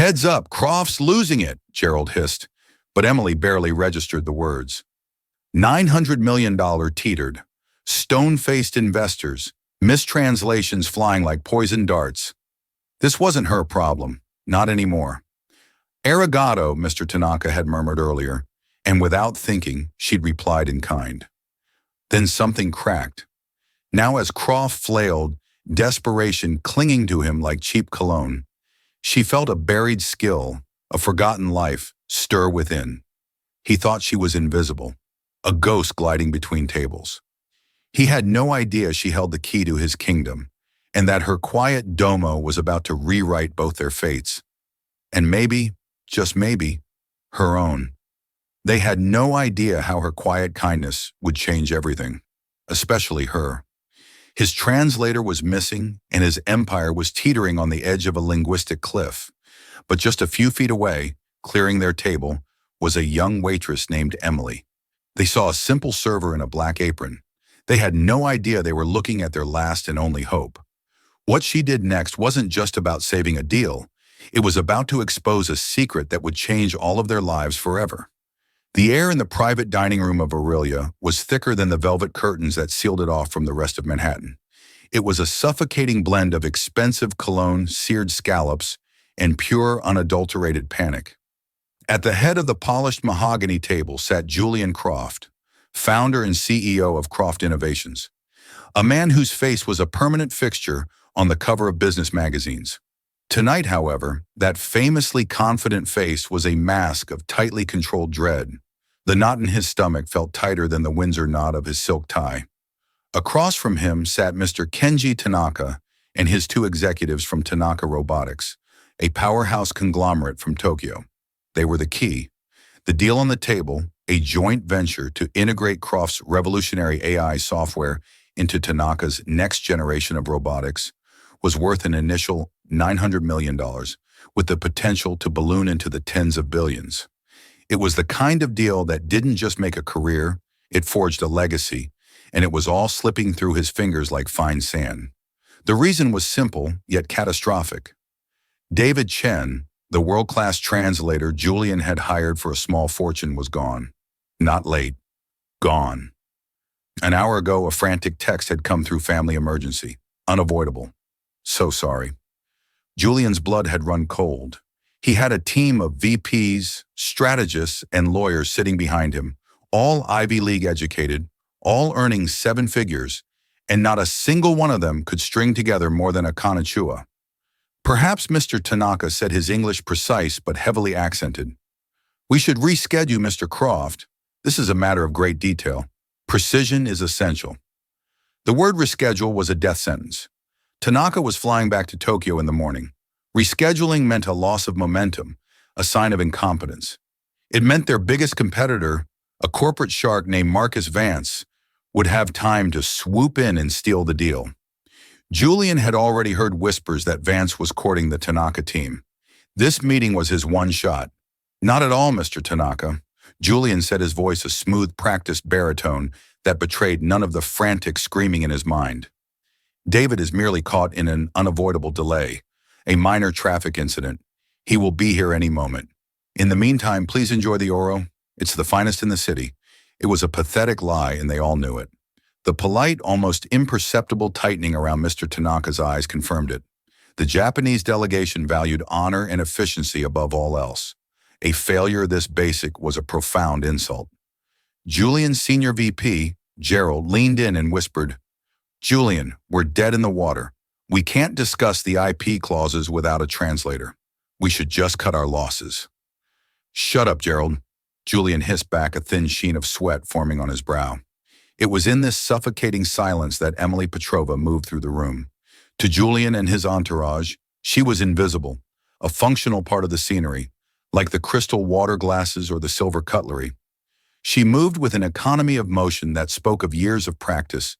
Heads up, Croft's losing it, Gerald hissed, but Emily barely registered the words. $900 million teetered, stone-faced investors, mistranslations flying like poison darts. This wasn't her problem, not anymore. Arigato, Mr. Tanaka had murmured earlier, and without thinking, she'd replied in kind. Then something cracked. Now as Croft flailed, desperation clinging to him like cheap cologne, she felt a buried skill, a forgotten life, stir within. He thought she was invisible, a ghost gliding between tables. He had no idea she held the key to his kingdom, and that her quiet domo was about to rewrite both their fates. And maybe, just maybe, her own. They had no idea how her quiet kindness would change everything, especially her. His translator was missing, and his empire was teetering on the edge of a linguistic cliff. But just a few feet away, clearing their table, was a young waitress named Emily. They saw a simple server in a black apron. They had no idea they were looking at their last and only hope. What she did next wasn't just about saving a deal. It was about to expose a secret that would change all of their lives forever. The air in the private dining room of Aurelia was thicker than the velvet curtains that sealed it off from the rest of Manhattan. It was a suffocating blend of expensive cologne, seared scallops, and pure, unadulterated panic. At the head of the polished mahogany table sat Julian Croft, founder and CEO of Croft Innovations, a man whose face was a permanent fixture on the cover of business magazines. Tonight, however, that famously confident face was a mask of tightly controlled dread. The knot in his stomach felt tighter than the Windsor knot of his silk tie. Across from him sat Mr. Kenji Tanaka and his two executives from Tanaka Robotics, a powerhouse conglomerate from Tokyo. They were the key. The deal on the table, a joint venture to integrate Croft's revolutionary AI software into Tanaka's next generation of robotics, was worth an initial $900 million, with the potential to balloon into the tens of billions. It was the kind of deal that didn't just make a career, it forged a legacy, and it was all slipping through his fingers like fine sand. The reason was simple, yet catastrophic. David Chen, the world-class translator Julian had hired for a small fortune, was gone. Not late. Gone. An hour ago, a frantic text had come through family emergency. Unavoidable. So sorry. Julian's blood had run cold. He had a team of VPs, strategists, and lawyers sitting behind him, all Ivy League educated, all earning 7 figures, and not a single one of them could string together more than a konnichiwa. Perhaps Mr. Tanaka said his English precise but heavily accented. We should reschedule, Mr. Croft. This is a matter of great detail. Precision is essential. The word reschedule was a death sentence. Tanaka was flying back to Tokyo in the morning. Rescheduling meant a loss of momentum, a sign of incompetence. It meant their biggest competitor, a corporate shark named Marcus Vance, would have time to swoop in and steal the deal. Julian had already heard whispers that Vance was courting the Tanaka team. This meeting was his one shot. Not at all, Mr. Tanaka. Julian said, his voice a smooth, practiced baritone that betrayed none of the frantic screaming in his mind. David is merely caught in an unavoidable delay, a minor traffic incident. He will be here any moment. In the meantime, please enjoy the Oro. It's the finest in the city. It was a pathetic lie, and they all knew it. The polite, almost imperceptible tightening around Mr. Tanaka's eyes confirmed it. The Japanese delegation valued honor and efficiency above all else. A failure this basic was a profound insult. Julian's senior VP, Gerald, leaned in and whispered, Julian, we're dead in the water. We can't discuss the IP clauses without a translator. We should just cut our losses. Shut up, Gerald. Julian hissed back, a thin sheen of sweat forming on his brow. It was in this suffocating silence that Emily Petrova moved through the room. To Julian and his entourage, she was invisible, a functional part of the scenery, like the crystal water glasses or the silver cutlery. She moved with an economy of motion that spoke of years of practice,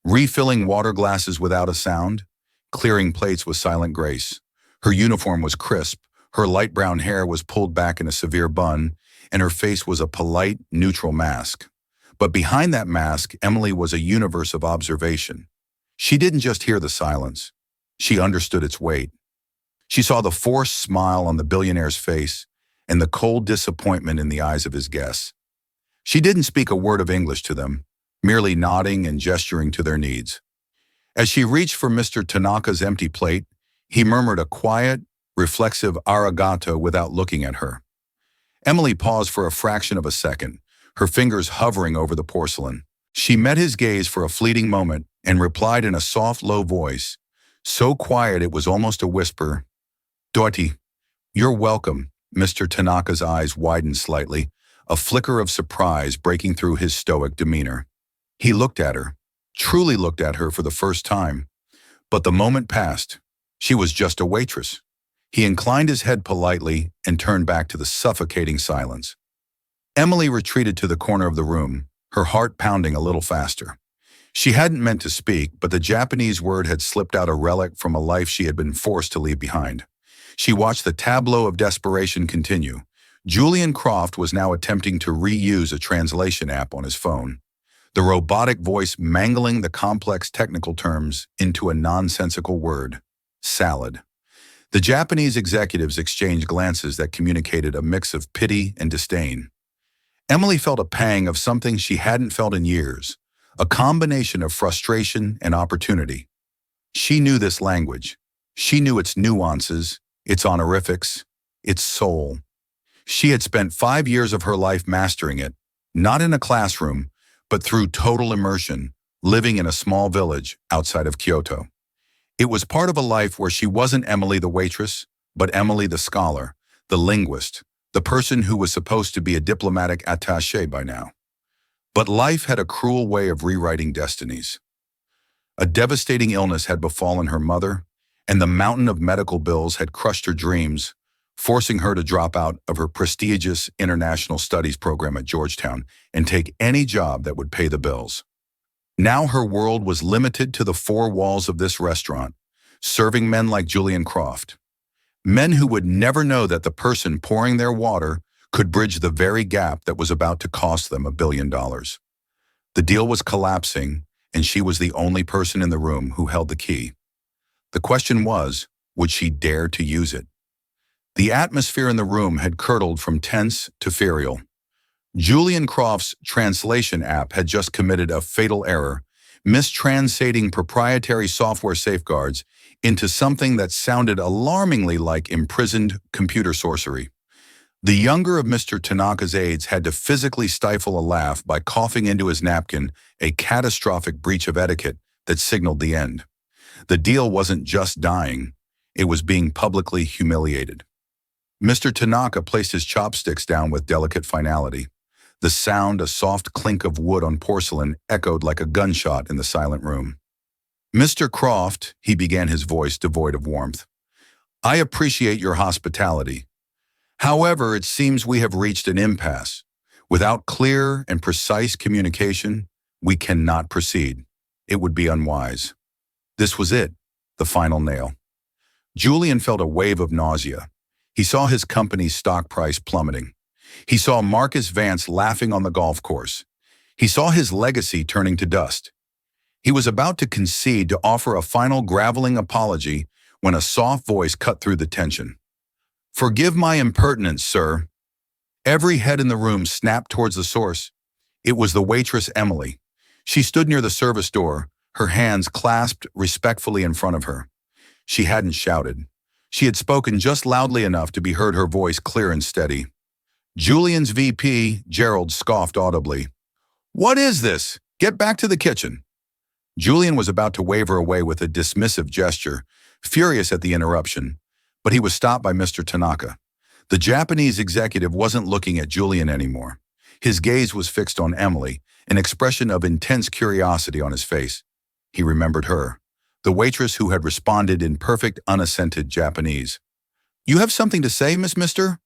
refilling water glasses without a sound, clearing plates with silent grace. Her uniform was crisp, her light brown hair was pulled back in a severe bun, and her face was a polite, neutral mask. But behind that mask, Emily was a universe of observation. She didn't just hear the silence. She understood its weight. She saw the forced smile on the billionaire's face and the cold disappointment in the eyes of his guests. She didn't speak a word of English to them, merely nodding and gesturing to their needs. As she reached for Mr. Tanaka's empty plate, he murmured a quiet, reflexive arigato without looking at her. Emily paused for a fraction of a second, her fingers hovering over the porcelain. She met his gaze for a fleeting moment and replied in a soft, low voice, so quiet it was almost a whisper, "Dorothy, you're welcome." Mr. Tanaka's eyes widened slightly, a flicker of surprise breaking through his stoic demeanor. He looked at her, truly looked at her for the first time. But the moment passed. She was just a waitress. He inclined his head politely and turned back to the suffocating silence. Emily retreated to the corner of the room, her heart pounding a little faster. She hadn't meant to speak, but the Japanese word had slipped out, a relic from a life she had been forced to leave behind. She watched the tableau of desperation continue. Julian Croft was now attempting to reuse a translation app on his phone, the robotic voice mangling the complex technical terms into a nonsensical word, salad. The Japanese executives exchanged glances that communicated a mix of pity and disdain. Emily felt a pang of something she hadn't felt in years, a combination of frustration and opportunity. She knew this language. She knew its nuances, its honorifics, its soul. She had spent 5 years of her life mastering it, not in a classroom, but through total immersion, living in a small village outside of Kyoto. It was part of a life where she wasn't Emily the waitress, but Emily the scholar, the linguist, the person who was supposed to be a diplomatic attaché by now. But life had a cruel way of rewriting destinies. A devastating illness had befallen her mother, and the mountain of medical bills had crushed her dreams, forcing her to drop out of her prestigious international studies program at Georgetown and take any job that would pay the bills. Now her world was limited to the 4 walls of this restaurant, serving men like Julian Croft. Men who would never know that the person pouring their water could bridge the very gap that was about to cost them $1 billion. The deal was collapsing, and she was the only person in the room who held the key. The question was, would she dare to use it? The atmosphere in the room had curdled from tense to furial. Julian Croft's translation app had just committed a fatal error, mistranslating proprietary software safeguards into something that sounded alarmingly like imprisoned computer sorcery. The younger of Mr. Tanaka's aides had to physically stifle a laugh by coughing into his napkin, a catastrophic breach of etiquette that signaled the end. The deal wasn't just dying, it was being publicly humiliated. Mr. Tanaka placed his chopsticks down with delicate finality. The sound, a soft clink of wood on porcelain, echoed like a gunshot in the silent room. "Mr. Croft," he began, his voice devoid of warmth, "I appreciate your hospitality. However, it seems we have reached an impasse. Without clear and precise communication, we cannot proceed. It would be unwise." This was it, the final nail. Julian felt a wave of nausea. He saw his company's stock price plummeting. He saw Marcus Vance laughing on the golf course. He saw his legacy turning to dust. He was about to concede, to offer a final groveling apology, when a soft voice cut through the tension. "Forgive my impertinence, sir." Every head in the room snapped towards the source. It was the waitress Emily. She stood near the service door, her hands clasped respectfully in front of her. She hadn't shouted. She had spoken just loudly enough to be heard, her voice clear and steady. Julian's VP, Gerald, scoffed audibly. "What is this? Get back to the kitchen." Julian was about to wave her away with a dismissive gesture, furious at the interruption, but he was stopped by Mr. Tanaka. The Japanese executive wasn't looking at Julian anymore. His gaze was fixed on Emily, an expression of intense curiosity on his face. He remembered her, the waitress who had responded in perfect unaccented Japanese. "You have something to say, Mister?"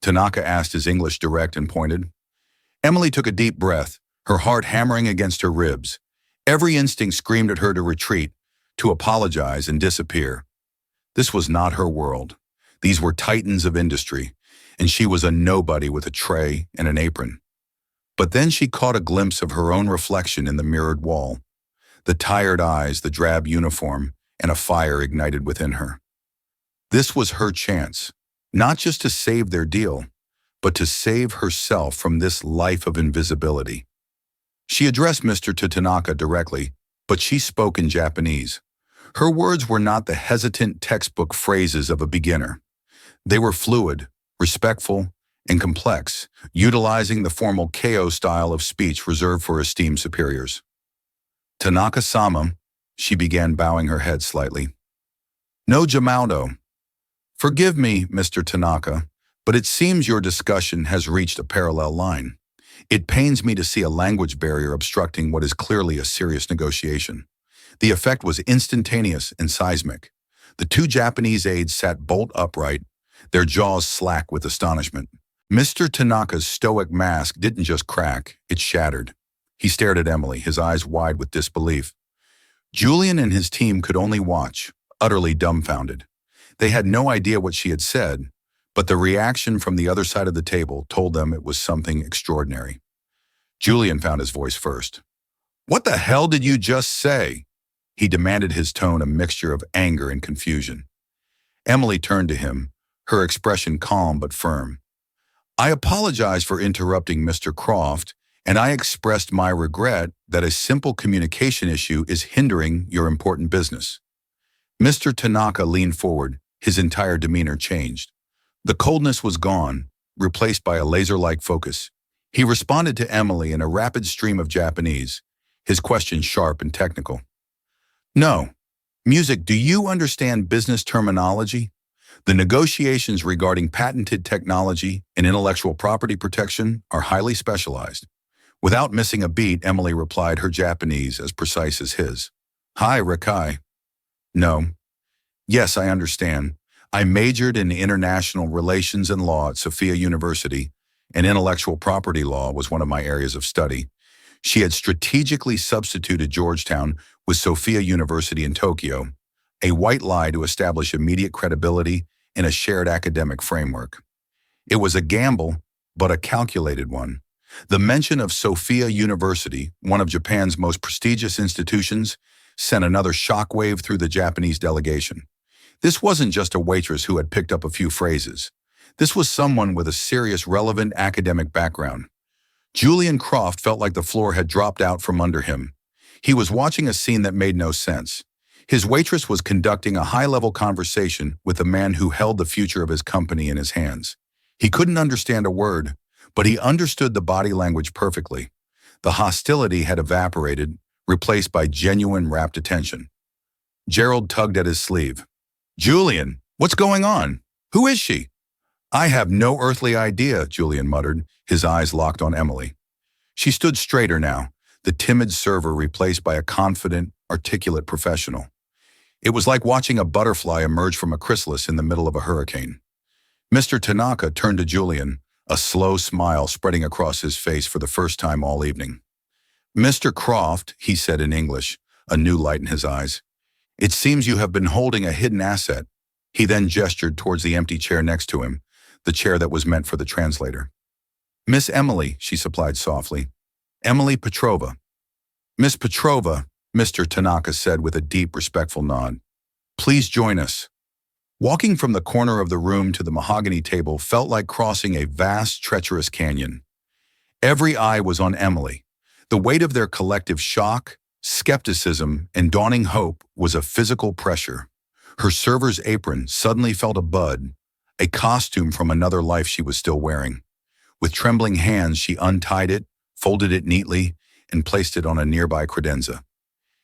Tanaka asked, his English direct and pointed. Emily took a deep breath, her heart hammering against her ribs. Every instinct screamed at her to retreat, to apologize and disappear. This was not her world. These were titans of industry, and she was a nobody with a tray and an apron. But then she caught a glimpse of her own reflection in the mirrored wall. The tired eyes, the drab uniform, and a fire ignited within her. This was her chance, not just to save their deal, but to save herself from this life of invisibility. She addressed Mr. Tanaka directly, but she spoke in Japanese. Her words were not the hesitant textbook phrases of a beginner. They were fluid, respectful, and complex, utilizing the formal KO style of speech reserved for esteemed superiors. Tanaka-sama, she began, bowing her head slightly. No Jamaudo. Forgive me, Mr. Tanaka, but it seems your discussion has reached a parallel line. It pains me to see a language barrier obstructing what is clearly a serious negotiation. The effect was instantaneous and seismic. The two Japanese aides sat bolt upright, their jaws slack with astonishment. Mr. Tanaka's stoic mask didn't just crack, it shattered. He stared at Emily, his eyes wide with disbelief. Julian and his team could only watch, utterly dumbfounded. They had no idea what she had said, but the reaction from the other side of the table told them it was something extraordinary. Julian found his voice first. What the hell did you just say? He demanded, his tone a mixture of anger and confusion. Emily turned to him, her expression calm but firm. I apologize for interrupting Mr. Croft, and I expressed my regret that a simple communication issue is hindering your important business. Mr. Tanaka leaned forward, his entire demeanor changed. The coldness was gone, replaced by a laser-like focus. He responded to Emily in a rapid stream of Japanese, his question sharp and technical. No. Music, do you understand business terminology? The negotiations regarding patented technology and intellectual property protection are highly specialized. Without missing a beat, Emily replied, her Japanese as precise as his. Hi, Rikai. No. Yes, I understand. I majored in international relations and law at Sophia University, and intellectual property law was one of my areas of study. She had strategically substituted Georgetown with Sophia University in Tokyo, a white lie to establish immediate credibility in a shared academic framework. It was a gamble, but a calculated one. The mention of Sophia University, one of Japan's most prestigious institutions, sent another shockwave through the Japanese delegation. This wasn't just a waitress who had picked up a few phrases. This was someone with a serious, relevant academic background. Julian Croft felt like the floor had dropped out from under him. He was watching a scene that made no sense. His waitress was conducting a high-level conversation with a man who held the future of his company in his hands. He couldn't understand a word, but he understood the body language perfectly. The hostility had evaporated, replaced by genuine rapt attention. Gerald tugged at his sleeve. Julian, what's going on? Who is she? I have no earthly idea, Julian muttered, his eyes locked on Emily. She stood straighter now, the timid server replaced by a confident, articulate professional. It was like watching a butterfly emerge from a chrysalis in the middle of a hurricane. Mr. Tanaka turned to Julian, a slow smile spreading across his face for the first time all evening. Mr. Croft, he said in English, a new light in his eyes. It seems you have been holding a hidden asset. He then gestured towards the empty chair next to him, the chair that was meant for the translator. Miss Emily, she supplied softly. Emily Petrova. Miss Petrova, Mr. Tanaka said with a deep, respectful nod. Please join us. Walking from the corner of the room to the mahogany table felt like crossing a vast, treacherous canyon. Every eye was on Emily. The weight of their collective shock, skepticism, and dawning hope was a physical pressure. Her server's apron suddenly felt a bud, a costume from another life she was still wearing. With trembling hands, she untied it, folded it neatly, and placed it on a nearby credenza.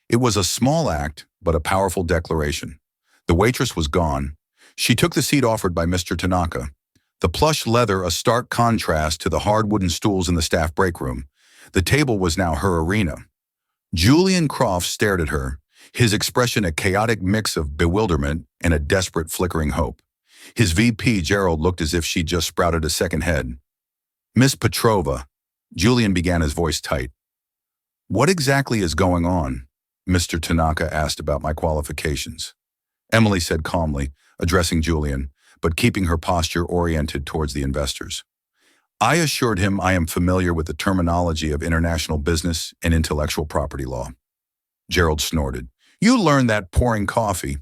It was a small act, but a powerful declaration. The waitress was gone. She took the seat offered by Mr. Tanaka. The plush leather a stark contrast to the hard wooden stools in the staff break room. The table was now her arena. Julian Croft stared at her, his expression a chaotic mix of bewilderment and a desperate flickering hope. His VP, Gerald, looked as if she'd just sprouted a second head. Miss Petrova, Julian began, his voice tight. What exactly is going on? Mr. Tanaka asked about my qualifications. Emily said calmly, addressing Julian, but keeping her posture oriented towards the investors. I assured him I am familiar with the terminology of international business and intellectual property law. Gerald snorted. You learned that pouring coffee.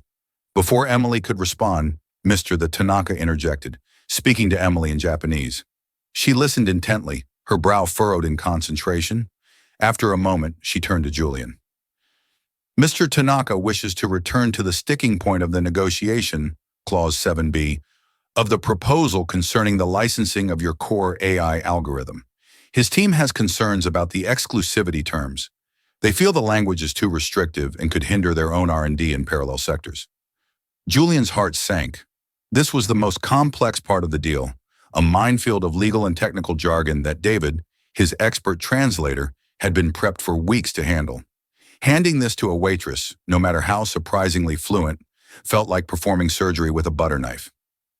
Before Emily could respond, Mr. the Tanaka interjected, speaking to Emily in Japanese. She listened intently, her brow furrowed in concentration. After a moment, she turned to Julian. Mr. Tanaka wishes to return to the sticking point of the negotiation, Clause 7b, of the proposal concerning the licensing of your core AI algorithm. His team has concerns about the exclusivity terms. They feel the language is too restrictive and could hinder their own R&D in parallel sectors. Julian's heart sank. This was the most complex part of the deal, a minefield of legal and technical jargon that David, his expert translator, had been prepped for weeks to handle. Handing this to a waitress, no matter how surprisingly fluent, felt like performing surgery with a butter knife.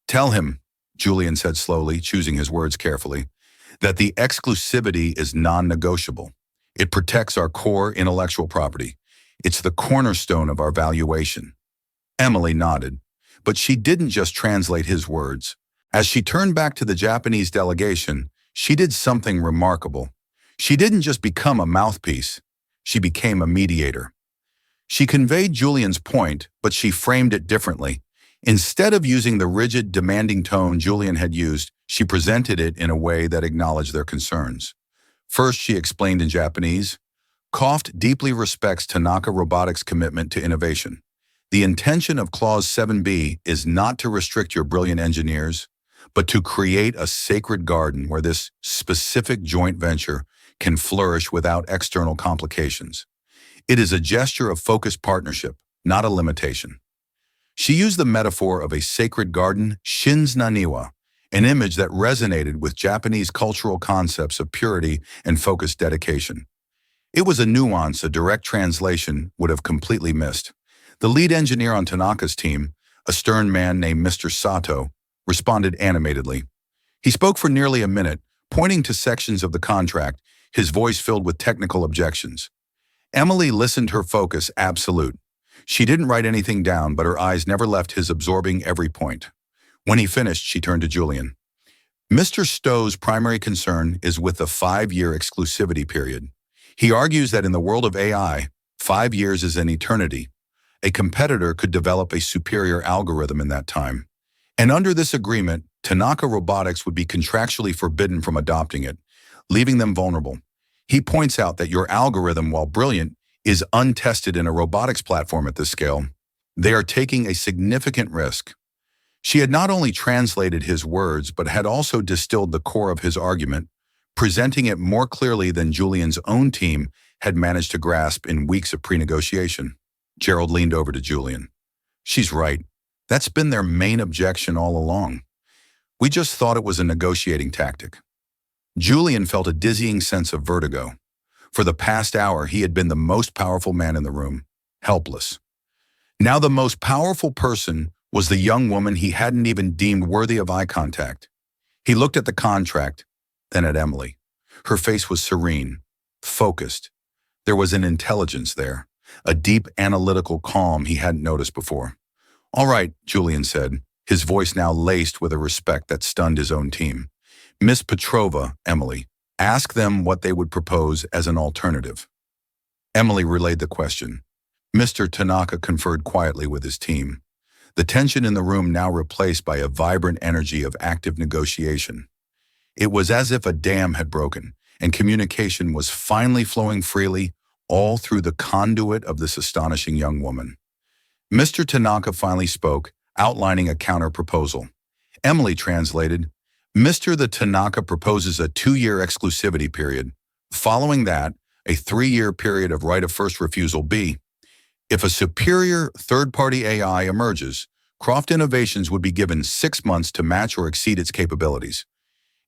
Tell him, Julian said slowly, choosing his words carefully, that the exclusivity is non-negotiable. It protects our core intellectual property. It's the cornerstone of our valuation. Emily nodded, but she didn't just translate his words. As she turned back to the Japanese delegation, she did something remarkable. She didn't just become a mouthpiece. She became a mediator. She conveyed Julian's point, but she framed it differently. Instead of using the rigid, demanding tone Julian had used, she presented it in a way that acknowledged their concerns. First, she explained in Japanese, COFT deeply respects Tanaka Robotics' commitment to innovation. The intention of Clause 7b is not to restrict your brilliant engineers, but to create a sacred garden where this specific joint venture can flourish without external complications. It is a gesture of focused partnership, not a limitation. She used the metaphor of a sacred garden, Shinsnaniwa, an image that resonated with Japanese cultural concepts of purity and focused dedication. It was a nuance a direct translation would have completely missed. The lead engineer on Tanaka's team, a stern man named Mr. Sato, responded animatedly. He spoke for nearly a minute, pointing to sections of the contract, his voice filled with technical objections. Emily listened, her focus absolute. She didn't write anything down, but her eyes never left his, absorbing every point. When he finished, she turned to Julian. Mr. Stowe's primary concern is with the 5-year exclusivity period. He argues that in the world of AI, 5 years is an eternity. A competitor could develop a superior algorithm in that time. And under this agreement, Tanaka Robotics would be contractually forbidden from adopting it, leaving them vulnerable. He points out that your algorithm, while brilliant, is untested in a robotics platform at this scale. They are taking a significant risk. She had not only translated his words, but had also distilled the core of his argument, presenting it more clearly than Julian's own team had managed to grasp in weeks of pre-negotiation. Gerald leaned over to Julian. She's right. That's been their main objection all along. We just thought it was a negotiating tactic. Julian felt a dizzying sense of vertigo. For the past hour, he had been the most powerful man in the room, helpless. Now the most powerful person was the young woman he hadn't even deemed worthy of eye contact. He looked at the contract, then at Emily. Her face was serene, focused. There was an intelligence there, a deep analytical calm he hadn't noticed before. All right, Julian said, his voice now laced with a respect that stunned his own team. Miss Petrova, Emily, ask them what they would propose as an alternative. Emily relayed the question. Mr. Tanaka conferred quietly with his team, the tension in the room now replaced by a vibrant energy of active negotiation. It was as if a dam had broken, and communication was finally flowing freely, all through the conduit of this astonishing young woman. Mr. Tanaka finally spoke, outlining a counter-proposal. Emily translated, Mr. the Tanaka proposes a 2-year exclusivity period. Following that, a 3-year period of right of first refusal B. If a superior third-party AI emerges, Croft Innovations would be given 6 months to match or exceed its capabilities.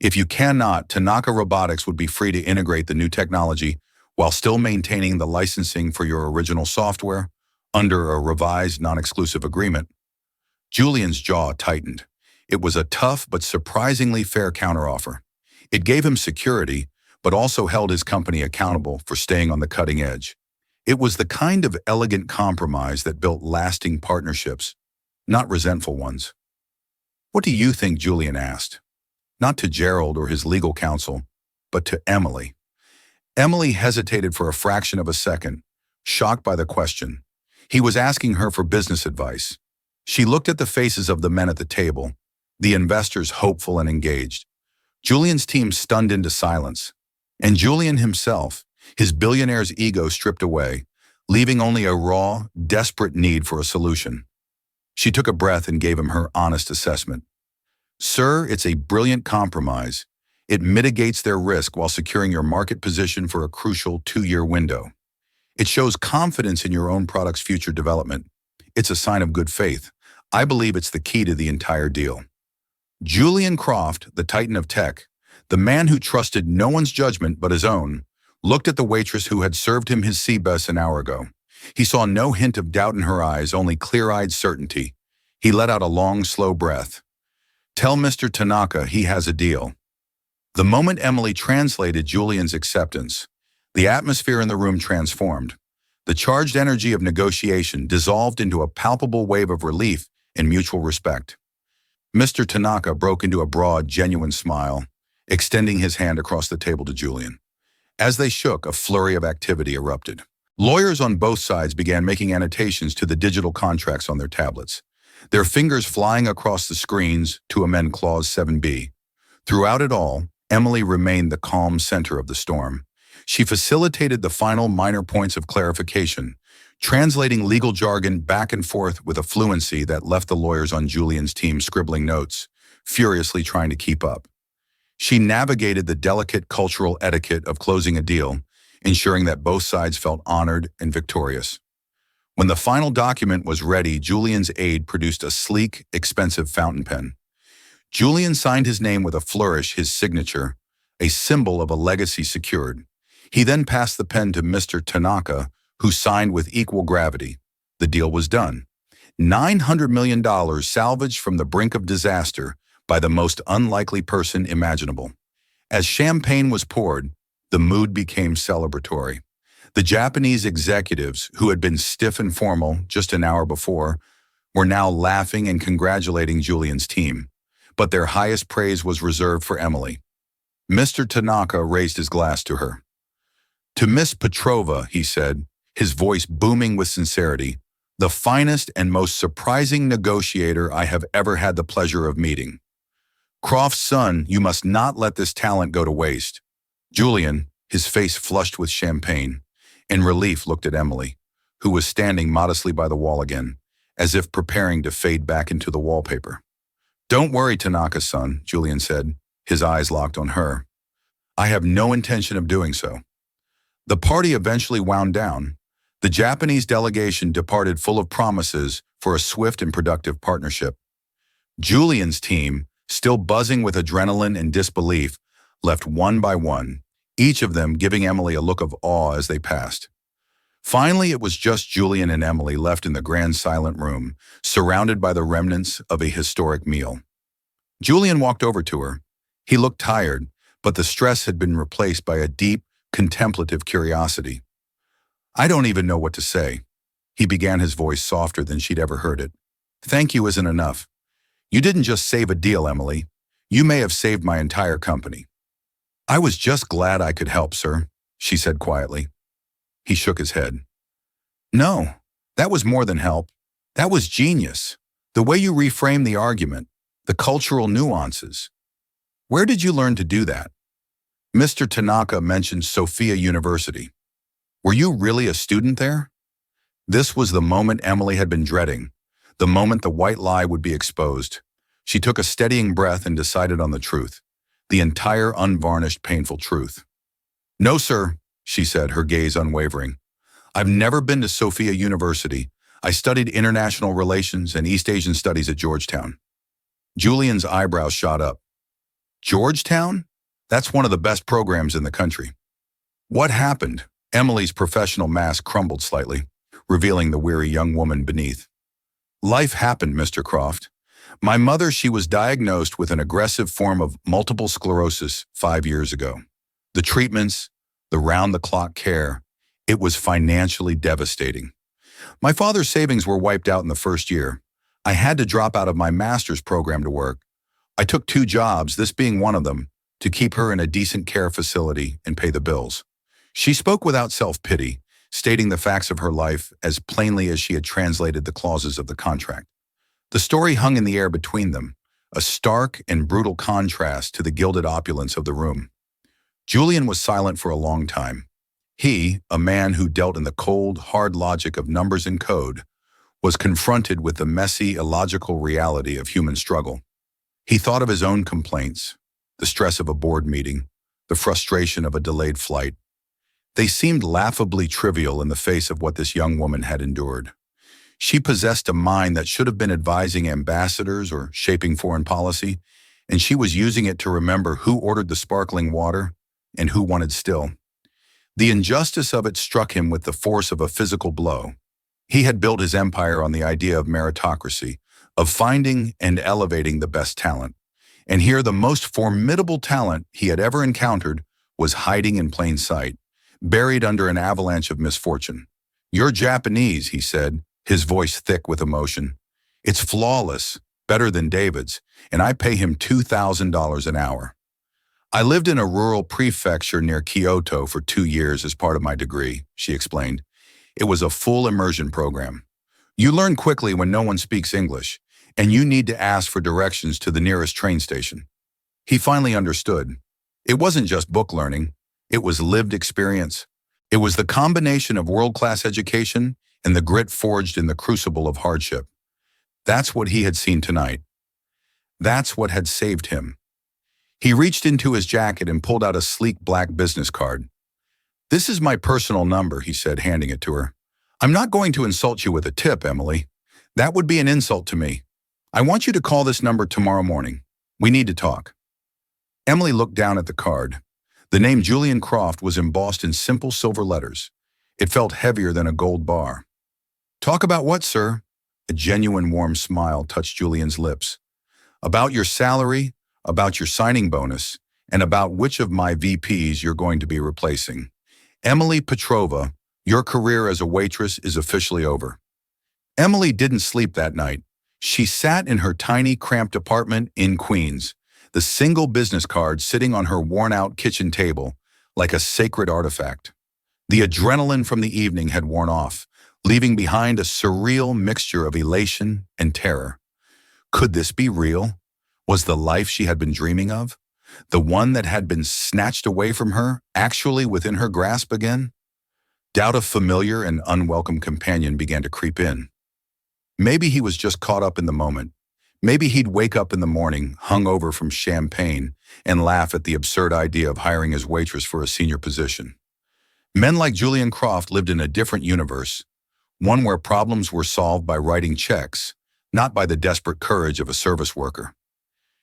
If you cannot, Tanaka Robotics would be free to integrate the new technology while still maintaining the licensing for your original software under a revised non-exclusive agreement. Julian's jaw tightened. It was a tough but surprisingly fair counteroffer. It gave him security, but also held his company accountable for staying on the cutting edge. It was the kind of elegant compromise that built lasting partnerships, not resentful ones. What do you think? Julian asked. Not to Gerald or his legal counsel, but to Emily. Emily hesitated for a fraction of a second, shocked by the question. He was asking her for business advice. She looked at the faces of the men at the table, the investors hopeful and engaged. Julian's team stunned into silence. And Julian himself, his billionaire's ego stripped away, leaving only a raw, desperate need for a solution. She took a breath and gave him her honest assessment. Sir, it's a brilliant compromise. It mitigates their risk while securing your market position for a crucial 2-year window. It shows confidence in your own product's future development. It's a sign of good faith. I believe it's the key to the entire deal. Julian Croft, the titan of tech, the man who trusted no one's judgment but his own, looked at the waitress who had served him his sea bass an hour ago. He saw no hint of doubt in her eyes, only clear-eyed certainty. He let out a long, slow breath. Tell Mr. Tanaka he has a deal. The moment Emily translated Julian's acceptance, the atmosphere in the room transformed. The charged energy of negotiation dissolved into a palpable wave of relief and mutual respect. Mr. Tanaka broke into a broad, genuine smile, extending his hand across the table to Julian. As they shook, a flurry of activity erupted. Lawyers on both sides began making annotations to the digital contracts on their tablets, their fingers flying across the screens to amend Clause 7B. Throughout it all, Emily remained the calm center of the storm. She facilitated the final minor points of clarification, translating legal jargon back and forth with a fluency that left the lawyers on Julian's team scribbling notes, furiously trying to keep up. She navigated the delicate cultural etiquette of closing a deal, ensuring that both sides felt honored and victorious. When the final document was ready, Julian's aide produced a sleek, expensive fountain pen. Julian signed his name with a flourish, his signature, a symbol of a legacy secured. He then passed the pen to Mr. Tanaka, who signed with equal gravity. The deal was done. $900 million salvaged from the brink of disaster by the most unlikely person imaginable. As champagne was poured, the mood became celebratory. The Japanese executives, who had been stiff and formal just an hour before, were now laughing and congratulating Julian's team. But their highest praise was reserved for Emily. Mr. Tanaka raised his glass to her. To Miss Petrova, he said, his voice booming with sincerity, the finest and most surprising negotiator I have ever had the pleasure of meeting. Croft's son, you must not let this talent go to waste. Julian, his face flushed with champagne, in relief looked at Emily, who was standing modestly by the wall again, as if preparing to fade back into the wallpaper. Don't worry, Tanaka-san, Julian said, his eyes locked on her. I have no intention of doing so. The party eventually wound down. The Japanese delegation departed full of promises for a swift and productive partnership. Julian's team, still buzzing with adrenaline and disbelief, left one by one, each of them giving Emily a look of awe as they passed. Finally, it was just Julian and Emily left in the grand silent room, surrounded by the remnants of a historic meal. Julian walked over to her. He looked tired, but the stress had been replaced by a deep, contemplative curiosity. I don't even know what to say. He began, his voice softer than she'd ever heard it. Thank you isn't enough. You didn't just save a deal, Emily. You may have saved my entire company. I was just glad I could help, sir, she said quietly. He shook his head. No, that was more than help. That was genius. The way you reframed the argument, the cultural nuances. Where did you learn to do that? Mr. Tanaka mentioned Sophia University. Were you really a student there? This was the moment Emily had been dreading, the moment the white lie would be exposed. She took a steadying breath and decided on the truth, the entire unvarnished, painful truth. No, sir, she said, her gaze unwavering. I've never been to Sophia University. I studied international relations and East Asian studies at Georgetown. Julian's eyebrows shot up. Georgetown? That's one of the best programs in the country. What happened? Emily's professional mask crumbled slightly, revealing the weary young woman beneath. Life happened, Mr. Croft. My mother, she was diagnosed with an aggressive form of multiple sclerosis 5 years ago. The treatments, the round-the-clock care, it was financially devastating. My father's savings were wiped out in the first year. I had to drop out of my master's program to work. I took 2 jobs, this being one of them, to keep her in a decent care facility and pay the bills. She spoke without self-pity, stating the facts of her life as plainly as she had translated the clauses of the contract. The story hung in the air between them, a stark and brutal contrast to the gilded opulence of the room. Julian was silent for a long time. He, a man who dealt in the cold, hard logic of numbers and code, was confronted with the messy, illogical reality of human struggle. He thought of his own complaints, the stress of a board meeting, the frustration of a delayed flight. They seemed laughably trivial in the face of what this young woman had endured. She possessed a mind that should have been advising ambassadors or shaping foreign policy, and she was using it to remember who ordered the sparkling water and who wanted still. The injustice of it struck him with the force of a physical blow. He had built his empire on the idea of meritocracy, of finding and elevating the best talent. And here the most formidable talent he had ever encountered was hiding in plain sight, buried under an avalanche of misfortune. "You're Japanese," he said, his voice thick with emotion. "It's flawless, better than David's, and I pay him $2,000 an hour. I lived in a rural prefecture near Kyoto for 2 years as part of my degree," she explained. "It was a full immersion program. You learn quickly when no one speaks English, and you need to ask for directions to the nearest train station." He finally understood. It wasn't just book learning. It was lived experience. It was the combination of world-class education and the grit forged in the crucible of hardship. That's what he had seen tonight. That's what had saved him. He reached into his jacket and pulled out a sleek black business card. "This is my personal number," he said, handing it to her. "I'm not going to insult you with a tip, Emily. That would be an insult to me. I want you to call this number tomorrow morning. We need to talk." Emily looked down at the card. The name Julian Croft was embossed in simple silver letters. It felt heavier than a gold bar. "Talk about what, sir?" A genuine warm smile touched Julian's lips. "About your salary, about your signing bonus, and about which of my VPs you're going to be replacing. Emily Petrova, your career as a waitress is officially over." Emily didn't sleep that night. She sat in her tiny, cramped apartment in Queens, the single business card sitting on her worn-out kitchen table like a sacred artifact. The adrenaline from the evening had worn off, leaving behind a surreal mixture of elation and terror. Could this be real? Was the life she had been dreaming of, the one that had been snatched away from her, actually within her grasp again? Doubt of familiar and unwelcome companion began to creep in. Maybe he was just caught up in the moment. Maybe he'd wake up in the morning, hungover from champagne, and laugh at the absurd idea of hiring his waitress for a senior position. Men like Julian Croft lived in a different universe, one where problems were solved by writing checks, not by the desperate courage of a service worker.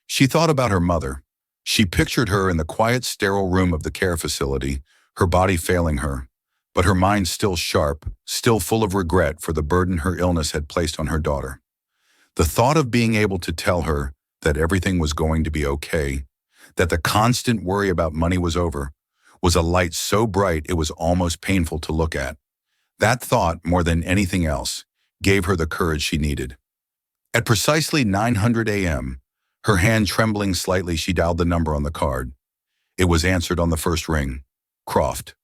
She thought about her mother. She pictured her in the quiet, sterile room of the care facility, her body failing her, but her mind still sharp, still full of regret for the burden her illness had placed on her daughter. The thought of being able to tell her that everything was going to be okay, that the constant worry about money was over, was a light so bright it was almost painful to look at. That thought, more than anything else, gave her the courage she needed. At precisely 900 a.m., her hand trembling slightly, she dialed the number on the card. It was answered on the first ring. Croft.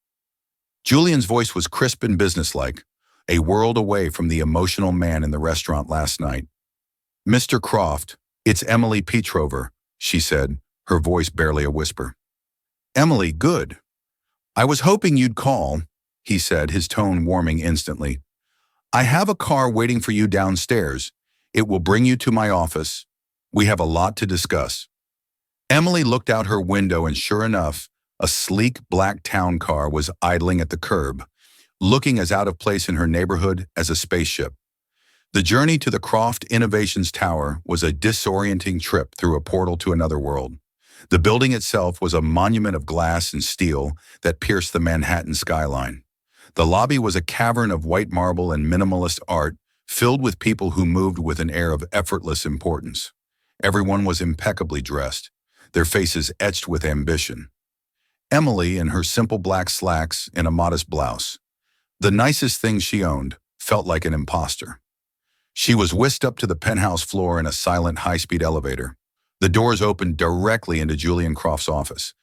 Julian's voice was crisp and businesslike, a world away from the emotional man in the restaurant last night. "Mr. Croft, it's Emily Petrova," she said, her voice barely a whisper. "Emily, good. I was hoping you'd call," he said, his tone warming instantly. "I have a car waiting for you downstairs. It will bring you to my office. We have a lot to discuss." Emily looked out her window and sure enough, a sleek black town car was idling at the curb, looking as out of place in her neighborhood as a spaceship. The journey to the Croft Innovations Tower was a disorienting trip through a portal to another world. The building itself was a monument of glass and steel that pierced the Manhattan skyline. The lobby was a cavern of white marble and minimalist art filled with people who moved with an air of effortless importance. Everyone was impeccably dressed, their faces etched with ambition. Emily, in her simple black slacks and a modest blouse, the nicest thing she owned, felt like an imposter. She was whisked up to the penthouse floor in a silent high-speed elevator. The doors opened directly into Julian Croft's office,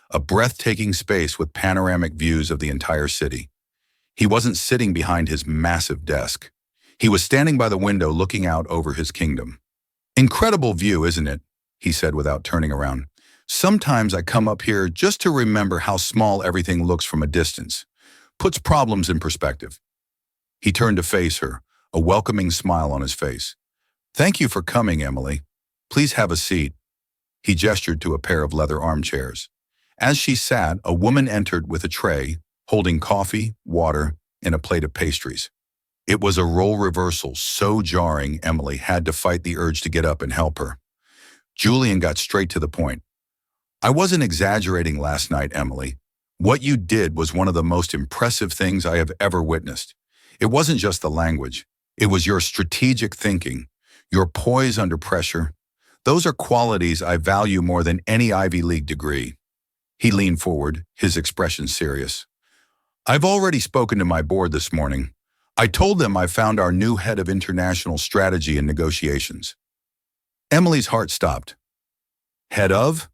a breathtaking space with panoramic views of the entire city. He wasn't sitting behind his massive desk. He was standing by the window looking out over his kingdom. "Incredible view, isn't it?" he said without turning around. "Sometimes I come up here just to remember how small everything looks from a distance. Puts problems in perspective." He turned to face her, a welcoming smile on his face. "Thank you for coming, Emily. Please have a seat." He gestured to a pair of leather armchairs. As she sat, a woman entered with a tray, holding coffee, water, and a plate of pastries. It was a role reversal so jarring Emily had to fight the urge to get up and help her. Julian got straight to the point. "I wasn't exaggerating last night, Emily. What you did was one of the most impressive things I have ever witnessed. It wasn't just the language. It was your strategic thinking, your poise under pressure. Those are qualities I value more than any Ivy League degree." He leaned forward, his expression serious. "I've already spoken to my board this morning. I told them I found our new head of international strategy and negotiations." Emily's heart stopped. "Head of?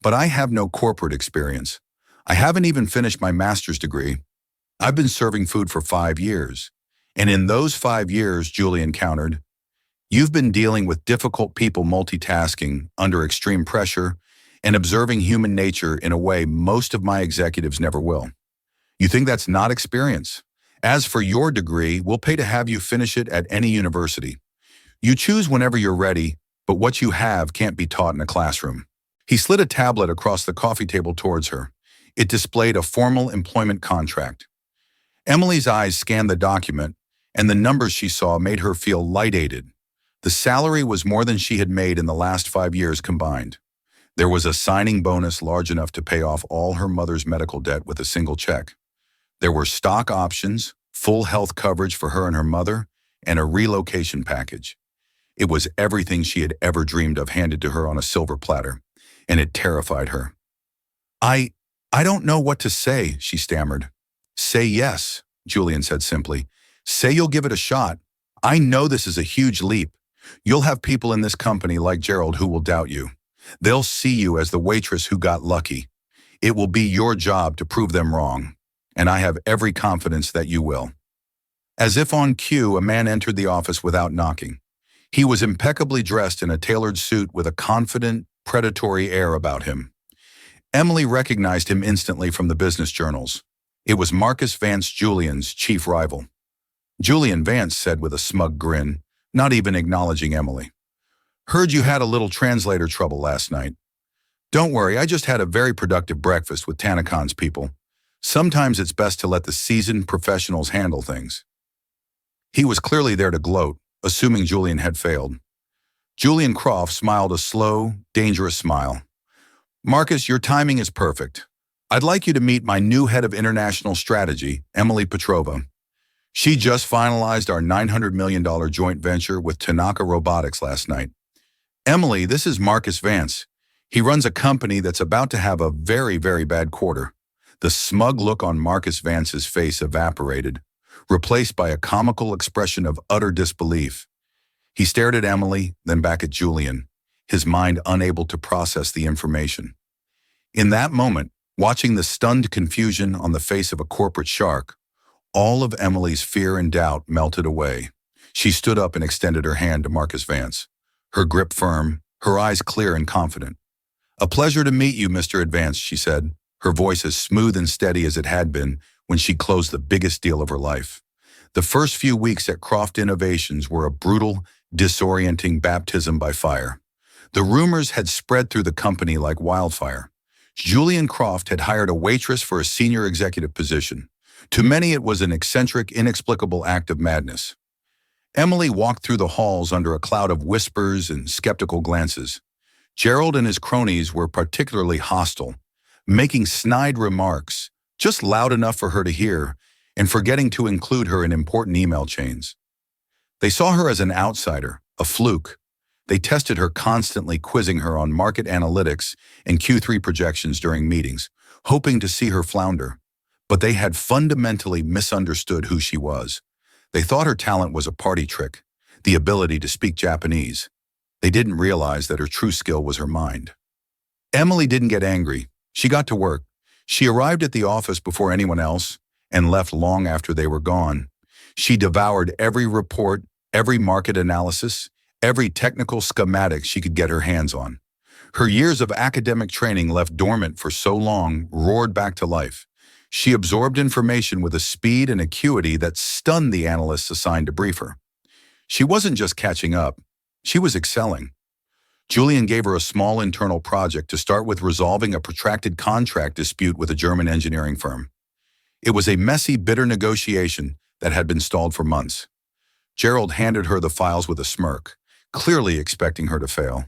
But I have no corporate experience. I haven't even finished my master's degree. I've been serving food for 5 years. And in those 5 years," Julian countered, "you've been dealing with difficult people multitasking, under extreme pressure, and observing human nature in a way most of my executives never will. You think that's not experience? As for your degree, we'll pay to have you finish it at any university. You choose whenever you're ready, but what you have can't be taught in a classroom." He slid a tablet across the coffee table towards her. It displayed a formal employment contract. Emily's eyes scanned the document, and the numbers she saw made her feel lightheaded. The salary was more than she had made in the last 5 years combined. There was a signing bonus large enough to pay off all her mother's medical debt with a single check. There were stock options, full health coverage for her and her mother, and a relocation package. It was everything she had ever dreamed of handed to her on a silver platter, and it terrified her. I don't know what to say," she stammered. "Say yes," Julian said simply. "Say you'll give it a shot. I know this is a huge leap. You'll have people in this company like Gerald who will doubt you. They'll see you as the waitress who got lucky. It will be your job to prove them wrong, and I have every confidence that you will." As if on cue, a man entered the office without knocking. He was impeccably dressed in a tailored suit with a confident, predatory air about him. Emily recognized him instantly from the business journals. It was Marcus Vance, Julian's chief rival. "Julian," Vance said with a smug grin, not even acknowledging Emily. "Heard you had a little translator trouble last night." "Don't worry, I just had a very productive breakfast with Tanakon's people. Sometimes it's best to let the seasoned professionals handle things." He was clearly there to gloat, assuming Julian had failed. Julian Croft smiled a slow, dangerous smile. "Marcus, your timing is perfect. I'd like you to meet my new head of international strategy, Emily Petrova. She just finalized our $900 million joint venture with Tanaka Robotics last night. Emily, this is Marcus Vance. He runs a company that's about to have a very, very bad quarter." The smug look on Marcus Vance's face evaporated, replaced by a comical expression of utter disbelief. He stared at Emily, then back at Julian, his mind unable to process the information. In that moment, watching the stunned confusion on the face of a corporate shark, all of Emily's fear and doubt melted away. She stood up and extended her hand to Marcus Vance, her grip firm, her eyes clear and confident. "A pleasure to meet you, Mr. Advance," she said, her voice as smooth and steady as it had been when she closed the biggest deal of her life. The first few weeks at Croft Innovations were a brutal, disorienting baptism by fire. The rumors had spread through the company like wildfire. Julian Croft had hired a waitress for a senior executive position. To many, it was an eccentric, inexplicable act of madness. Emily walked through the halls under a cloud of whispers and skeptical glances. Gerald and his cronies were particularly hostile, making snide remarks, just loud enough for her to hear, and forgetting to include her in important email chains. They saw her as an outsider, a fluke. They tested her, constantly quizzing her on market analytics and Q3 projections during meetings, hoping to see her flounder. But they had fundamentally misunderstood who she was. They thought her talent was a party trick, the ability to speak Japanese. They didn't realize that her true skill was her mind. Emily didn't get angry. She got to work. She arrived at the office before anyone else and left long after they were gone. She devoured every report, every market analysis, every technical schematic she could get her hands on. Her years of academic training left dormant for so long roared back to life. She absorbed information with a speed and acuity that stunned the analysts assigned to brief her. She wasn't just catching up, she was excelling. Julian gave her a small internal project to start with, resolving a protracted contract dispute with a German engineering firm. It was a messy, bitter negotiation that had been stalled for months. Gerald handed her the files with a smirk, clearly expecting her to fail.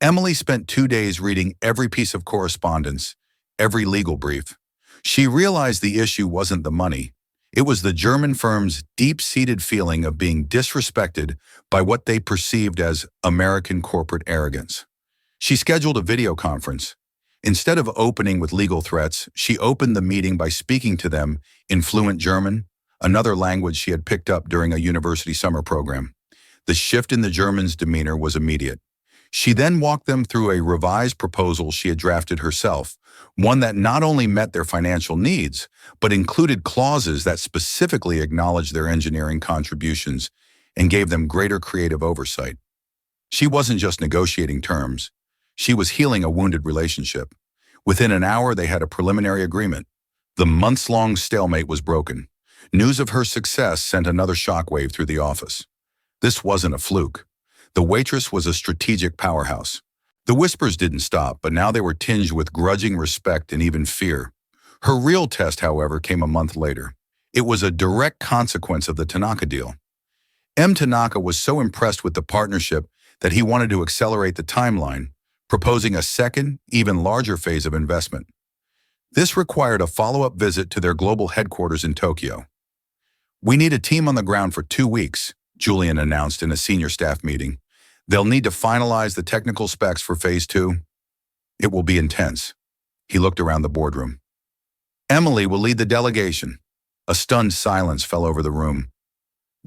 Emily spent 2 days reading every piece of correspondence, every legal brief. She realized the issue wasn't the money. It was the German firm's deep-seated feeling of being disrespected by what they perceived as American corporate arrogance. She scheduled a video conference. Instead of opening with legal threats, she opened the meeting by speaking to them in fluent German, another language she had picked up during a university summer program. The shift in the Germans' demeanor was immediate. She then walked them through a revised proposal she had drafted herself, one that not only met their financial needs, but included clauses that specifically acknowledged their engineering contributions and gave them greater creative oversight. She wasn't just negotiating terms. She was healing a wounded relationship. Within an hour, they had a preliminary agreement. The months-long stalemate was broken. News of her success sent another shockwave through the office. This wasn't a fluke. The Waitress was a strategic powerhouse. The whispers didn't stop, but now they were tinged with grudging respect and even fear. Her real test, however, came a month later. It was a direct consequence of the Tanaka deal. Tanaka was so impressed with the partnership that he wanted to accelerate the timeline, proposing a second, even larger phase of investment. This required a follow-up visit to their global headquarters in Tokyo. "We need a team on the ground for 2 weeks," Julian announced in a senior staff meeting. "They'll need to finalize the technical specs for Phase 2. It will be intense." He looked around the boardroom. "Emily will lead the delegation." A stunned silence fell over the room.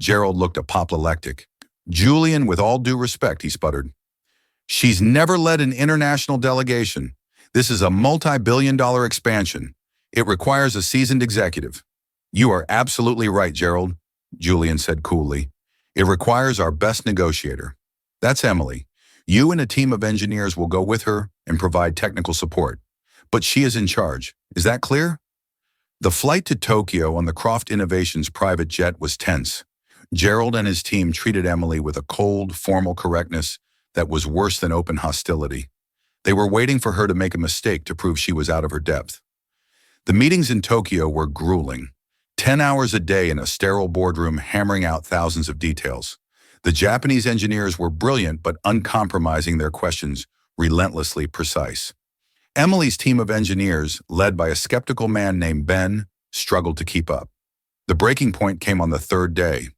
Gerald looked apoplectic. "Julian, with all due respect," he sputtered. "She's never led an international delegation. This is a multi-billion-dollar expansion. It requires a seasoned executive." "You are absolutely right, Gerald," Julian said coolly. "It requires our best negotiator. That's Emily. You and a team of engineers will go with her and provide technical support. But she is in charge. Is that clear?" The flight to Tokyo on the Croft Innovations private jet was tense. Gerald and his team treated Emily with a cold, formal correctness that was worse than open hostility. They were waiting for her to make a mistake to prove she was out of her depth. The meetings in Tokyo were grueling. 10 hours a day in a sterile boardroom hammering out thousands of details. The Japanese engineers were brilliant but uncompromising, their questions relentlessly precise. Emily's team of engineers, led by a skeptical man named Ben, struggled to keep up. The breaking point came on the 3rd day.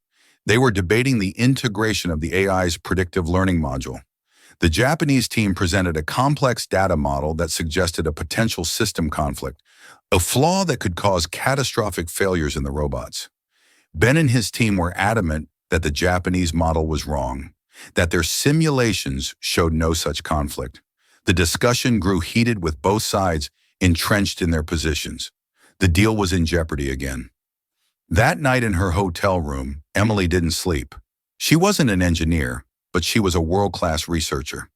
They were debating the integration of the AI's predictive learning module. The Japanese team presented a complex data model that suggested a potential system conflict, a flaw that could cause catastrophic failures in the robots. Ben and his team were adamant that the Japanese model was wrong, that their simulations showed no such conflict. The discussion grew heated, with both sides entrenched in their positions. The deal was in jeopardy again. That night in her hotel room, Emily didn't sleep. She wasn't an engineer, but she was a world-class researcher.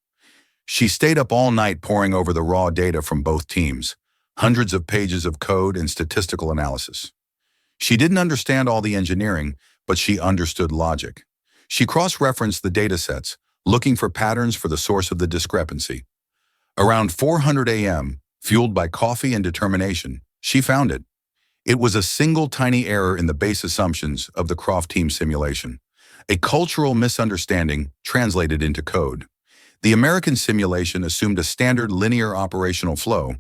She stayed up all night poring over the raw data from both teams, hundreds of pages of code and statistical analysis. She didn't understand all the engineering, but she understood logic. She cross-referenced the datasets, looking for patterns for the source of the discrepancy. Around 400 a.m., fueled by coffee and determination, she found it. It was a single tiny error in the base assumptions of the Croft team simulation, a cultural misunderstanding translated into code. The American simulation assumed a standard linear operational flow,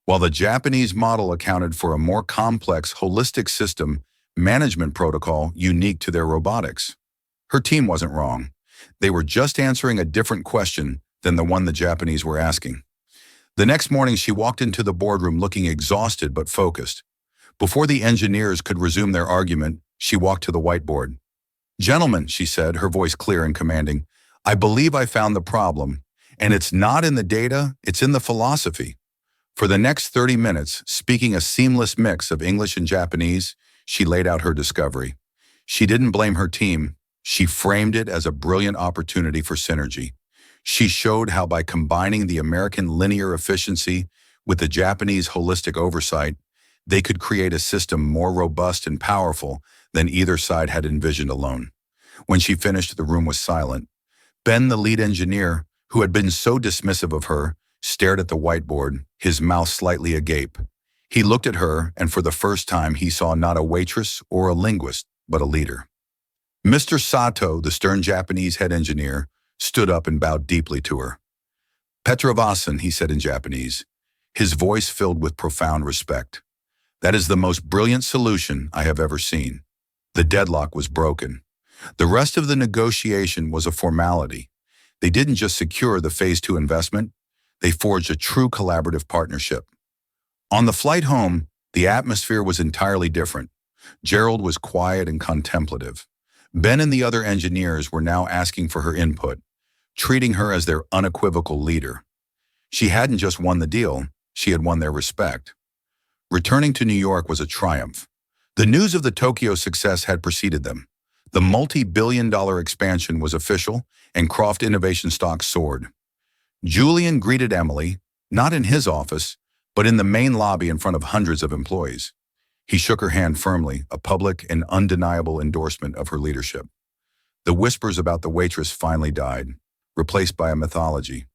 while the Japanese model accounted for a more complex, holistic system management protocol unique to their robotics. Her team wasn't wrong. They were just answering a different question than the one the Japanese were asking. The next morning, she walked into the boardroom looking exhausted but focused. Before the engineers could resume their argument, she walked to the whiteboard. "Gentlemen," she said, her voice clear and commanding, "I believe I found the problem, and it's not in the data, it's in the philosophy." For the next 30 minutes, speaking a seamless mix of English and Japanese, she laid out her discovery. She didn't blame her team. She framed it as a brilliant opportunity for synergy. She showed how by combining the American linear efficiency with the Japanese holistic oversight, they could create a system more robust and powerful than either side had envisioned alone. When she finished, the room was silent. Ben, the lead engineer, who had been so dismissive of her, stared at the whiteboard, his mouth slightly agape. He looked at her, and for the first time he saw not a waitress or a linguist, but a leader. Mr. Sato, the stern Japanese head engineer, stood up and bowed deeply to her. "Petravasan," he said in Japanese, his voice filled with profound respect. "That is the most brilliant solution I have ever seen." The deadlock was broken. The rest of the negotiation was a formality. They didn't just secure the Phase 2 investment, they forged a true collaborative partnership. On the flight home, the atmosphere was entirely different. Gerald was quiet and contemplative. Ben and the other engineers were now asking for her input, treating her as their unequivocal leader. She hadn't just won the deal, she had won their respect. Returning to New York was a triumph. The news of the Tokyo success had preceded them. The multi-billion-dollar expansion was official, and Croft Innovation stock soared. Julian greeted Emily, not in his office, but in the main lobby in front of hundreds of employees. He shook her hand firmly, a public and undeniable endorsement of her leadership. The whispers about the waitress finally died, replaced by a mythology.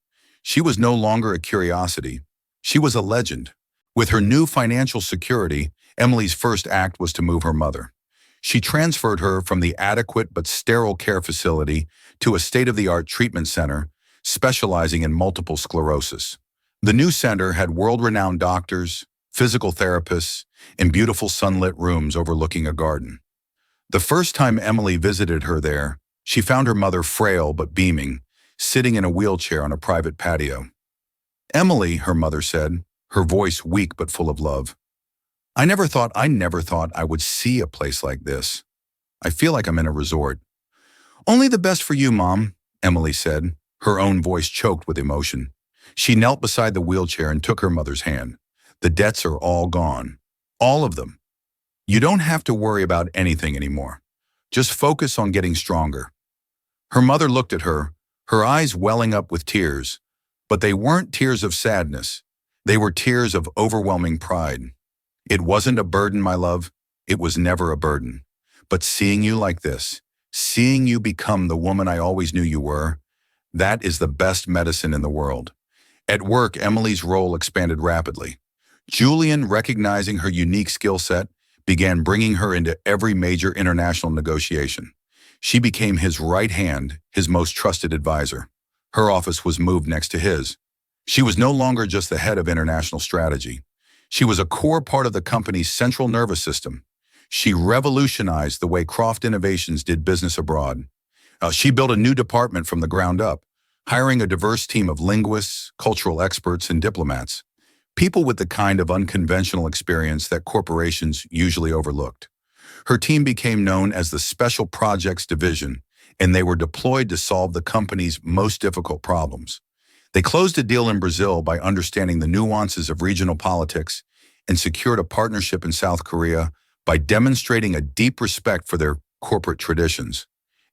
She was no longer a curiosity. She was a legend. With her new financial security, Emily's first act was to move her mother. She transferred her from the adequate but sterile care facility to a state-of-the-art treatment center specializing in multiple sclerosis. The new center had world-renowned doctors, physical therapists, and beautiful sunlit rooms overlooking a garden. The first time Emily visited her there, she found her mother frail but beaming, sitting in a wheelchair on a private patio. "Emily," her mother said, her voice weak but full of love, I never thought I would see a place like this. I feel like I'm in a resort." "Only the best for you, Mom," Emily said, her own voice choked with emotion. She knelt beside the wheelchair and took her mother's hand. "The debts are all gone. All of them. You don't have to worry about anything anymore. Just focus on getting stronger." Her mother looked at her, her eyes welling up with tears, but they weren't tears of sadness. They were tears of overwhelming pride. "It wasn't a burden, my love. It was never a burden. But seeing you like this, seeing you become the woman I always knew you were, that is the best medicine in the world." At work, Emily's role expanded rapidly. Julian, recognizing her unique skill set, began bringing her into every major international negotiation. She became his right hand, his most trusted advisor. Her office was moved next to his. She was no longer just the head of international strategy. She was a core part of the company's central nervous system. She revolutionized the way Croft Innovations did business abroad. She built a new department from the ground up, hiring a diverse team of linguists, cultural experts, and diplomats, people with the kind of unconventional experience that corporations usually overlooked. Her team became known as the Special Projects Division, and they were deployed to solve the company's most difficult problems. They closed a deal in Brazil by understanding the nuances of regional politics and secured a partnership in South Korea by demonstrating a deep respect for their corporate traditions.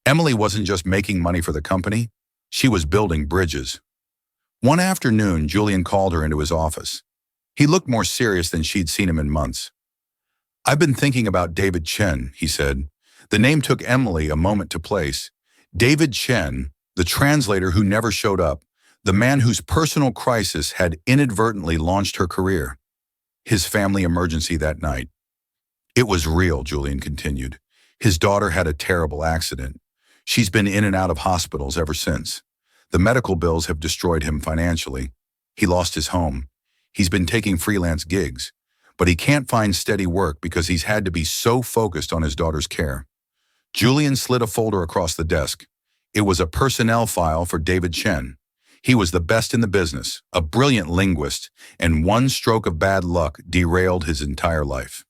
Emily wasn't just making money for the company, she was building bridges. One afternoon, Julian called her into his office. He looked more serious than she'd seen him in months. "I've been thinking about David Chen," he said. The name took Emily a moment to place. David Chen, the translator who never showed up, the man whose personal crisis had inadvertently launched her career. His family emergency that night. "It was real," Julian continued. "His daughter had a terrible accident. She's been in and out of hospitals ever since. The medical bills have destroyed him financially. He lost his home. He's been taking freelance gigs, but he can't find steady work because he's had to be so focused on his daughter's care." Julian slid a folder across the desk. It was a personnel file for David Chen. He was the best in the business, a brilliant linguist, and one stroke of bad luck derailed his entire life.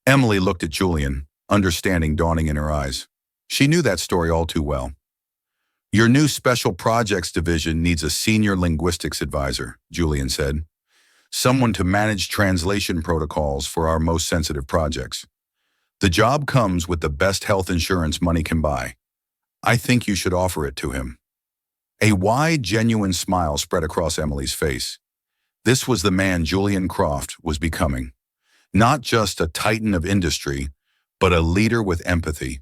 Emily looked at Julian, understanding dawning in her eyes. She knew that story all too well. "Your new Special Projects Division needs a senior linguistics advisor," Julian said. "Someone to manage translation protocols for our most sensitive projects." The job comes with the best health insurance money can buy. I think you should offer it to him." A wide, genuine smile spread across Emily's face. This was the man Julian Croft was becoming. Not just a titan of industry, but a leader with empathy.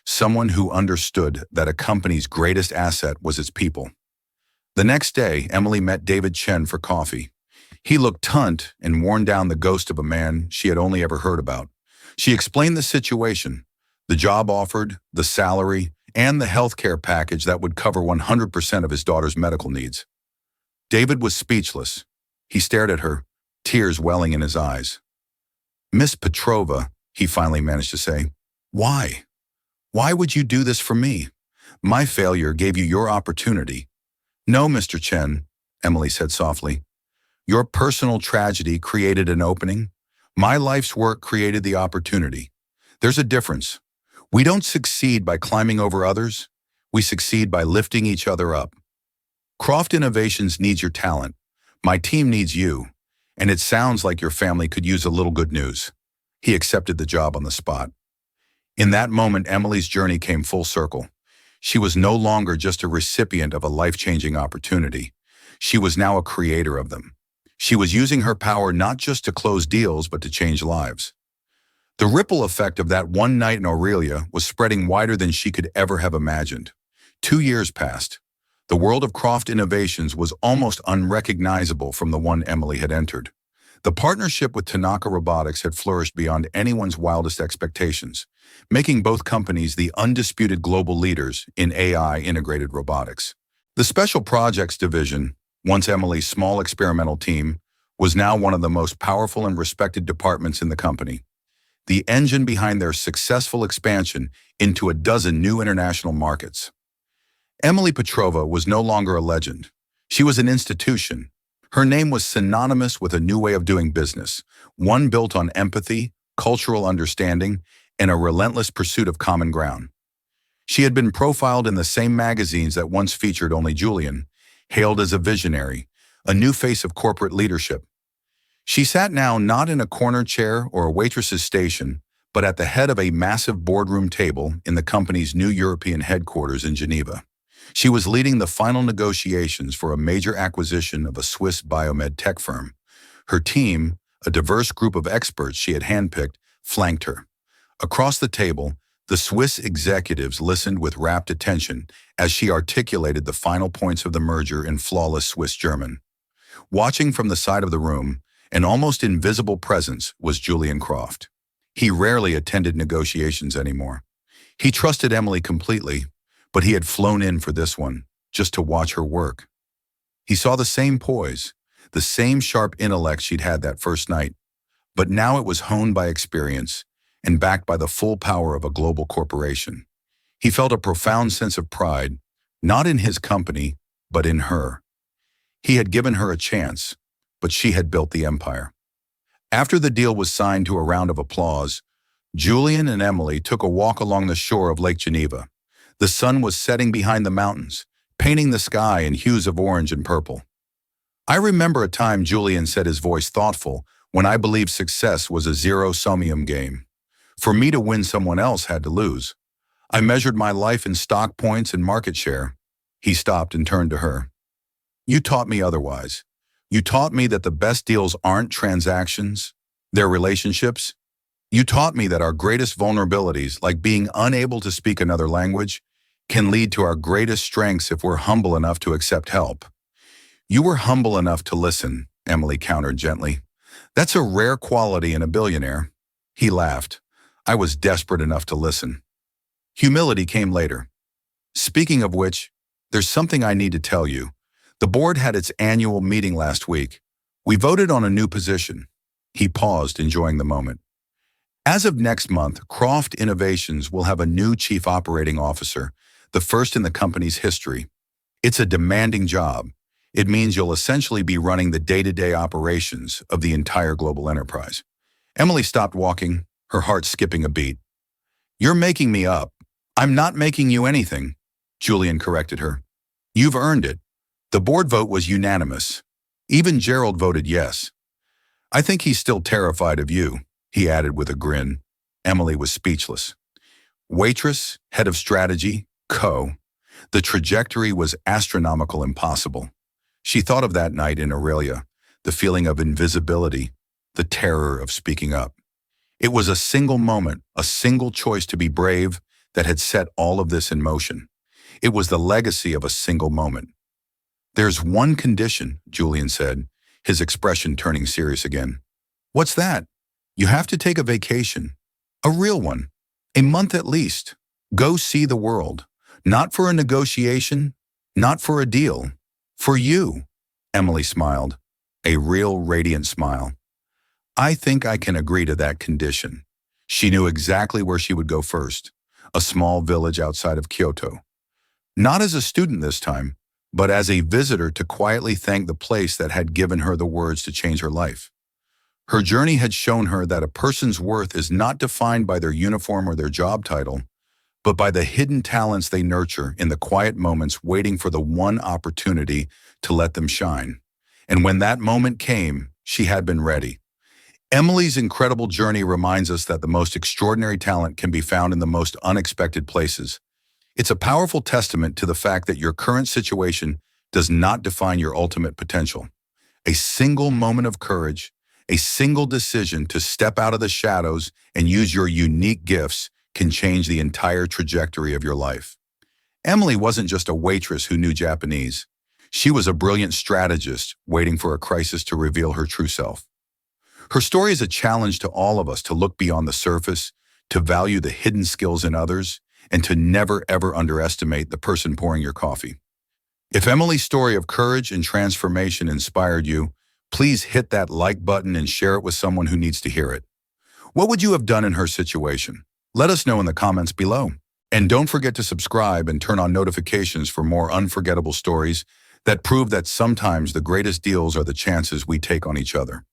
Someone who understood that a company's greatest asset was its people. The next day, Emily met David Chen for coffee. He looked tunt and worn down, the ghost of a man she had only ever heard about. She explained the situation, the job offered, the salary, and the healthcare package that would cover 100% of his daughter's medical needs. David was speechless. He stared at her, tears welling in his eyes. "Miss Petrova," he finally managed to say, "why? Why would you do this for me? My failure gave you your opportunity." "No, Mr. Chen," Emily said softly. "Your personal tragedy created an opening. My life's work created the opportunity. There's a difference. We don't succeed by climbing over others. We succeed by lifting each other up. Croft Innovations needs your talent. My team needs you. And it sounds like your family could use a little good news." He accepted the job on the spot. In that moment, Emily's journey came full circle. She was no longer just a recipient of a life-changing opportunity. She was now a creator of them. She was using her power not just to close deals, but to change lives. The ripple effect of that one night in Aurelia was spreading wider than she could ever have imagined. 2 years passed. The world of Croft Innovations was almost unrecognizable from the one Emily had entered. The partnership with Tanaka Robotics had flourished beyond anyone's wildest expectations, making both companies the undisputed global leaders in AI-integrated robotics. The Special Projects Division, once Emily's small experimental team, was now one of the most powerful and respected departments in the company. The engine behind their successful expansion into a dozen new international markets. Emily Petrova was no longer a legend. She was an institution. Her name was synonymous with a new way of doing business, one built on empathy, cultural understanding, and a relentless pursuit of common ground. She had been profiled in the same magazines that once featured only Julian, hailed as a visionary, a new face of corporate leadership. She sat now not in a corner chair or a waitress's station, but at the head of a massive boardroom table in the company's new European headquarters in Geneva. She was leading the final negotiations for a major acquisition of a Swiss biomed tech firm. Her team, a diverse group of experts she had handpicked, flanked her. Across the table, the Swiss executives listened with rapt attention as she articulated the final points of the merger in flawless Swiss German. Watching from the side of the room, an almost invisible presence was Julian Croft. He rarely attended negotiations anymore. He trusted Emily completely, but he had flown in for this one, just to watch her work. He saw the same poise, the same sharp intellect she'd had that first night, but now it was honed by experience and backed by the full power of a global corporation. He felt a profound sense of pride, not in his company, but in her. He had given her a chance, but she had built the empire. After the deal was signed to a round of applause, Julian and Emily took a walk along the shore of Lake Geneva. The sun was setting behind the mountains, painting the sky in hues of orange and purple. "I remember a time," Julian said, his voice thoughtful, "when I believed success was a zero-sum game. For me to win, someone else had to lose. I measured my life in stock points and market share." He stopped and turned to her. "You taught me otherwise. You taught me that the best deals aren't transactions, they're relationships. You taught me that our greatest vulnerabilities, like being unable to speak another language, can lead to our greatest strengths if we're humble enough to accept help." "You were humble enough to listen," Emily countered gently. "That's a rare quality in a billionaire." He laughed. "I was desperate enough to listen." Humility came later. "Speaking of which, there's something I need to tell you. The board had its annual meeting last week. We voted on a new position." He paused, enjoying the moment. "As of next month, Croft Innovations will have a new chief operating officer, the first in the company's history. It's a demanding job. It means you'll essentially be running the day-to-day operations of the entire global enterprise." Emily stopped walking, her heart skipping a beat. "You're making me up." "I'm not making you anything," Julian corrected her. "You've earned it. The board vote was unanimous. Even Gerald voted yes. I think he's still terrified of you," he added with a grin. Emily was speechless. Waitress, head of strategy, co. The trajectory was astronomical impossible. She thought of that night in Aurelia, the feeling of invisibility, the terror of speaking up. It was a single moment, a single choice to be brave that had set all of this in motion. It was the legacy of a single moment. "There's one condition," Julian said, his expression turning serious again. "What's that?" "You have to take a vacation. A real one. A month at least. Go see the world. Not for a negotiation, not for a deal. For you." Emily smiled, a real radiant smile. "I think I can agree to that condition." She knew exactly where she would go first, a small village outside of Kyoto. Not as a student this time, but as a visitor to quietly thank the place that had given her the words to change her life. Her journey had shown her that a person's worth is not defined by their uniform or their job title, but by the hidden talents they nurture in the quiet moments waiting for the one opportunity to let them shine. And when that moment came, she had been ready. Emily's incredible journey reminds us that the most extraordinary talent can be found in the most unexpected places. It's a powerful testament to the fact that your current situation does not define your ultimate potential. A single moment of courage, a single decision to step out of the shadows and use your unique gifts can change the entire trajectory of your life. Emily wasn't just a waitress who knew Japanese. She was a brilliant strategist waiting for a crisis to reveal her true self. Her story is a challenge to all of us to look beyond the surface, to value the hidden skills in others, and to never ever underestimate the person pouring your coffee. If Emily's story of courage and transformation inspired you, please hit that like button and share it with someone who needs to hear it. What would you have done in her situation? Let us know in the comments below. And don't forget to subscribe and turn on notifications for more unforgettable stories that prove that sometimes the greatest deals are the chances we take on each other.